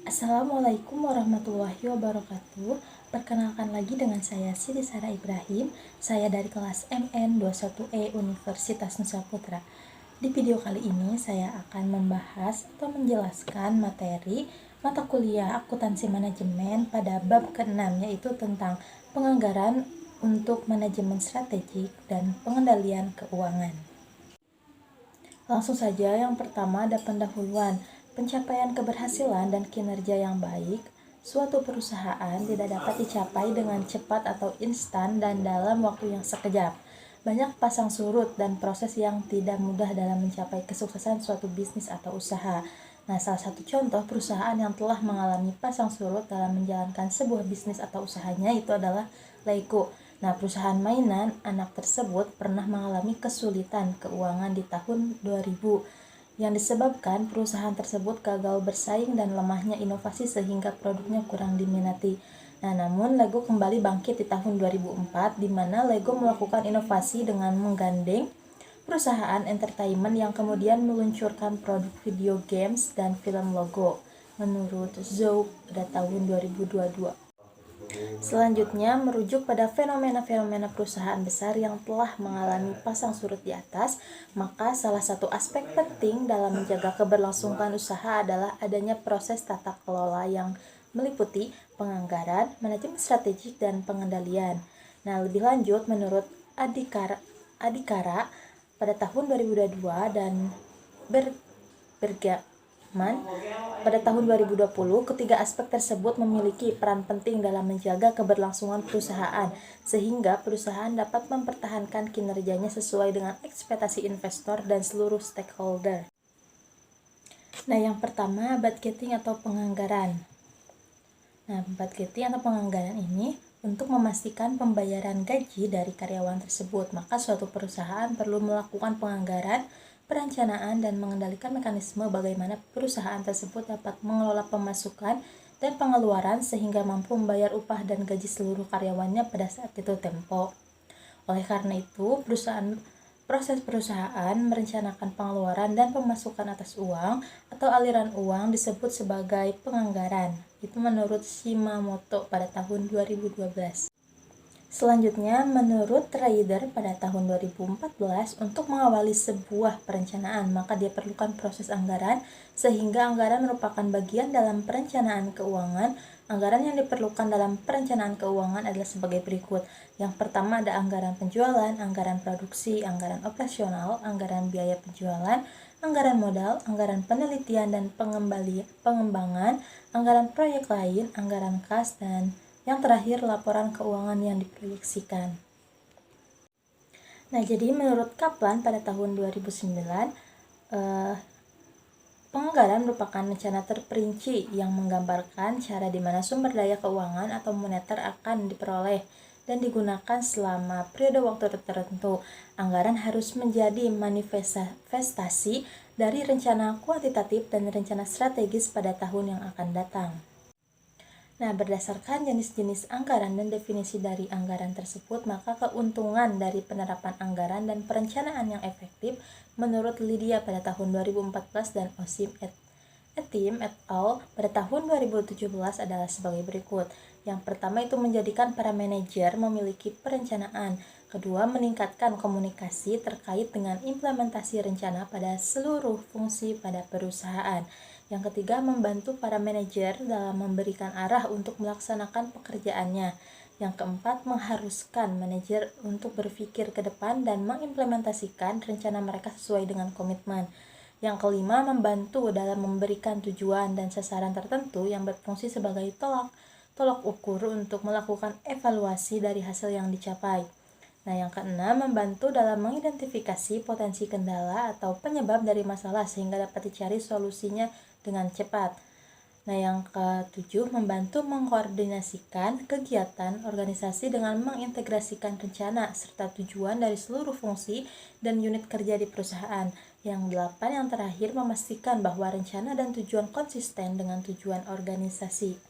Assalamualaikum warahmatullahi wabarakatuh. Perkenalkan lagi dengan saya Siti Sarah Ibrahim. Saya dari kelas MN21E Universitas Nusa Putra. Di video kali ini saya akan membahas atau menjelaskan materi mata kuliah akuntansi manajemen pada bab ke-6, yaitu tentang penganggaran untuk manajemen strategik dan pengendalian keuangan. Langsung saja, yang pertama ada pendahuluan. Pencapaian keberhasilan dan kinerja yang baik suatu perusahaan tidak dapat dicapai dengan cepat atau instan dan dalam waktu yang sekejap. Banyak pasang surut dan proses yang tidak mudah dalam mencapai kesuksesan suatu bisnis atau usaha. Nah, salah satu contoh perusahaan yang telah mengalami pasang surut dalam menjalankan sebuah bisnis atau usahanya itu adalah Lego. Nah, perusahaan mainan anak tersebut pernah mengalami kesulitan keuangan di tahun 2000 yang disebabkan perusahaan tersebut gagal bersaing dan lemahnya inovasi sehingga produknya kurang diminati. Nah, namun Lego kembali bangkit di tahun 2004, di mana Lego melakukan inovasi dengan menggandeng perusahaan entertainment yang kemudian meluncurkan produk video games dan film Lego menurut Zoe pada tahun 2022. Selanjutnya, merujuk pada fenomena-fenomena perusahaan besar yang telah mengalami pasang surut di atas, maka salah satu aspek penting dalam menjaga keberlangsungan usaha adalah adanya proses tata kelola yang meliputi penganggaran, manajemen strategik, dan pengendalian. Nah, lebih lanjut, menurut Adhikara pada tahun 2022 dan Bergman pada tahun 2020, ketiga aspek tersebut memiliki peran penting dalam menjaga keberlangsungan perusahaan, sehingga perusahaan dapat mempertahankan kinerjanya sesuai dengan ekspektasi investor dan seluruh stakeholder. Nah, yang pertama, budgeting atau penganggaran. Nah, budgeting atau penganggaran ini untuk memastikan pembayaran gaji dari karyawan tersebut, maka suatu perusahaan perlu melakukan penganggaran, perencanaan, dan mengendalikan mekanisme bagaimana perusahaan tersebut dapat mengelola pemasukan dan pengeluaran sehingga mampu membayar upah dan gaji seluruh karyawannya pada saat itu tempo. Oleh karena itu, proses perusahaan merencanakan pengeluaran dan pemasukan atas uang atau aliran uang disebut sebagai penganggaran. Itu menurut Shimamoto pada tahun 2012. Selanjutnya, menurut trader pada tahun 2014, untuk mengawali sebuah perencanaan, maka diperlukan proses anggaran, sehingga anggaran merupakan bagian dalam perencanaan keuangan. Anggaran yang diperlukan dalam perencanaan keuangan adalah sebagai berikut. Yang pertama ada anggaran penjualan, anggaran produksi, anggaran operasional, anggaran biaya penjualan, anggaran modal, anggaran penelitian dan pengembangan, anggaran proyek lain, anggaran kas, dan yang terakhir, laporan keuangan yang diproyeksikan. Nah, jadi menurut Kaplan pada tahun 2009, penganggaran merupakan rencana terperinci yang menggambarkan cara di mana sumber daya keuangan atau moneter akan diperoleh dan digunakan selama periode waktu tertentu. Anggaran harus menjadi manifestasi dari rencana kuantitatif dan rencana strategis pada tahun yang akan datang. Nah, berdasarkan jenis-jenis anggaran dan definisi dari anggaran tersebut, maka keuntungan dari penerapan anggaran dan perencanaan yang efektif menurut Lydia pada tahun 2014 dan Osim et al. pada tahun 2017 adalah sebagai berikut. Yang pertama itu menjadikan para manajer memiliki perencanaan. Kedua, meningkatkan komunikasi terkait dengan implementasi rencana pada seluruh fungsi pada perusahaan. Yang ketiga, membantu para manajer dalam memberikan arah untuk melaksanakan pekerjaannya. Yang keempat, mengharuskan manajer untuk berpikir ke depan dan mengimplementasikan rencana mereka sesuai dengan komitmen. Yang kelima, membantu dalam memberikan tujuan dan sasaran tertentu yang berfungsi sebagai tolak ukur untuk melakukan evaluasi dari hasil yang dicapai. Nah, yang keenam, membantu dalam mengidentifikasi potensi kendala atau penyebab dari masalah sehingga dapat dicari solusinya dengan cepat. Nah, yang ketujuh, membantu mengkoordinasikan kegiatan organisasi dengan mengintegrasikan rencana serta tujuan dari seluruh fungsi dan unit kerja di perusahaan. Yang delapan, yang terakhir, memastikan bahwa rencana dan tujuan konsisten dengan tujuan organisasi.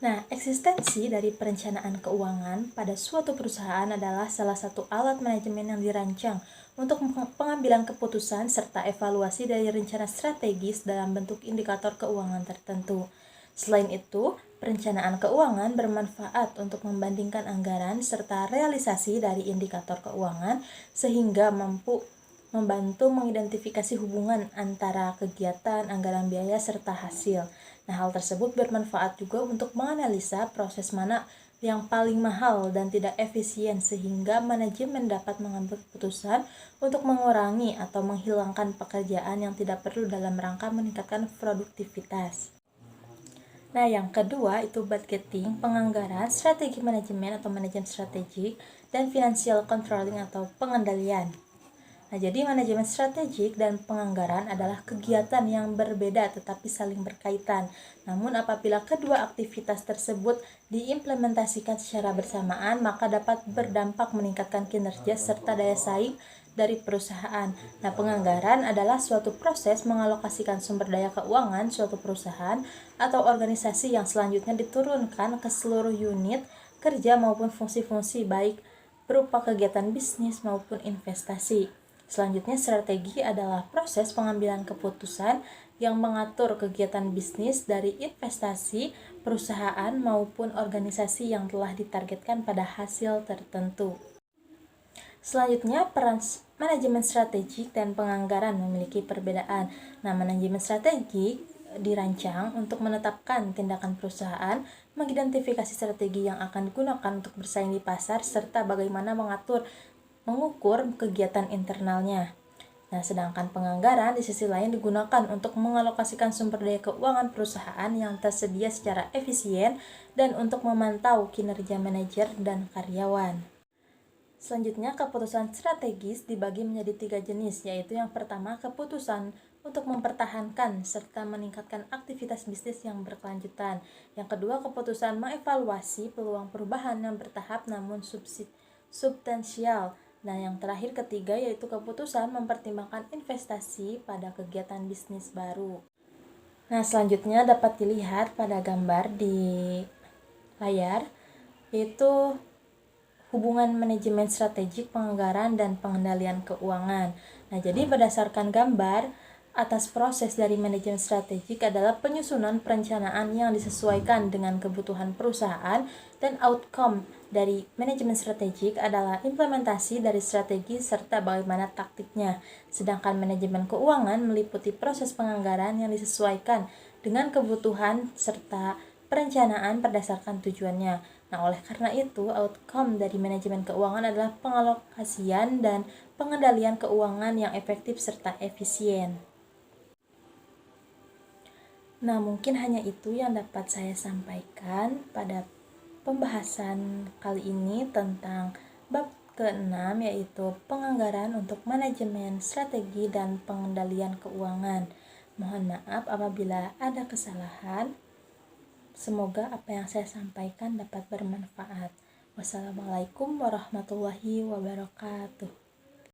Nah, eksistensi dari perencanaan keuangan pada suatu perusahaan adalah salah satu alat manajemen yang dirancang untuk pengambilan keputusan serta evaluasi dari rencana strategis dalam bentuk indikator keuangan tertentu. Selain itu, perencanaan keuangan bermanfaat untuk membandingkan anggaran serta realisasi dari indikator keuangan sehingga mampu membantu mengidentifikasi hubungan antara kegiatan, anggaran biaya, serta hasil. Nah, hal tersebut bermanfaat juga untuk menganalisa proses mana yang paling mahal dan tidak efisien sehingga manajemen dapat mengambil keputusan untuk mengurangi atau menghilangkan pekerjaan yang tidak perlu dalam rangka meningkatkan produktivitas. Nah, yang kedua itu budgeting, penganggaran, strategi manajemen atau manajemen strategik, dan financial controlling atau pengendalian. Nah, jadi manajemen strategik dan penganggaran adalah kegiatan yang berbeda tetapi saling berkaitan. Namun apabila kedua aktivitas tersebut diimplementasikan secara bersamaan, maka dapat berdampak meningkatkan kinerja serta daya saing dari perusahaan. Nah, penganggaran adalah suatu proses mengalokasikan sumber daya keuangan suatu perusahaan atau organisasi yang selanjutnya diturunkan ke seluruh unit kerja maupun fungsi-fungsi baik berupa kegiatan bisnis maupun investasi. Selanjutnya, strategi adalah proses pengambilan keputusan yang mengatur kegiatan bisnis dari investasi, perusahaan, maupun organisasi yang telah ditargetkan pada hasil tertentu. Selanjutnya, peran manajemen strategik dan penganggaran memiliki perbedaan. Nah, manajemen strategik dirancang untuk menetapkan tindakan perusahaan, mengidentifikasi strategi yang akan digunakan untuk bersaing di pasar, serta bagaimana mengukur kegiatan internalnya. Nah, sedangkan penganggaran di sisi lain digunakan untuk mengalokasikan sumber daya keuangan perusahaan yang tersedia secara efisien dan untuk memantau kinerja manajer dan karyawan. Selanjutnya, keputusan strategis dibagi menjadi 3 jenis, yaitu yang pertama, keputusan untuk mempertahankan serta meningkatkan aktivitas bisnis yang berkelanjutan. Yang kedua, keputusan mengevaluasi peluang perubahan yang bertahap namun substansial. Nah, yang terakhir ketiga yaitu keputusan mempertimbangkan investasi pada kegiatan bisnis baru. Nah, selanjutnya dapat dilihat pada gambar di layar, yaitu hubungan manajemen strategik, penganggaran, dan pengendalian keuangan. Nah, jadi berdasarkan gambar, atas proses dari manajemen strategik adalah penyusunan perencanaan yang disesuaikan dengan kebutuhan perusahaan, dan outcome dari manajemen strategik adalah implementasi dari strategi serta bagaimana taktiknya. Sedangkan manajemen keuangan meliputi proses penganggaran yang disesuaikan dengan kebutuhan serta perencanaan berdasarkan tujuannya. Nah, oleh karena itu, outcome dari manajemen keuangan adalah pengalokasian dan pengendalian keuangan yang efektif serta efisien. Nah, mungkin hanya itu yang dapat saya sampaikan pada pembahasan kali ini tentang bab ke-6, yaitu penganggaran untuk manajemen strategi dan pengendalian keuangan. Mohon maaf apabila ada kesalahan. Semoga apa yang saya sampaikan dapat bermanfaat. Wassalamualaikum warahmatullahi wabarakatuh.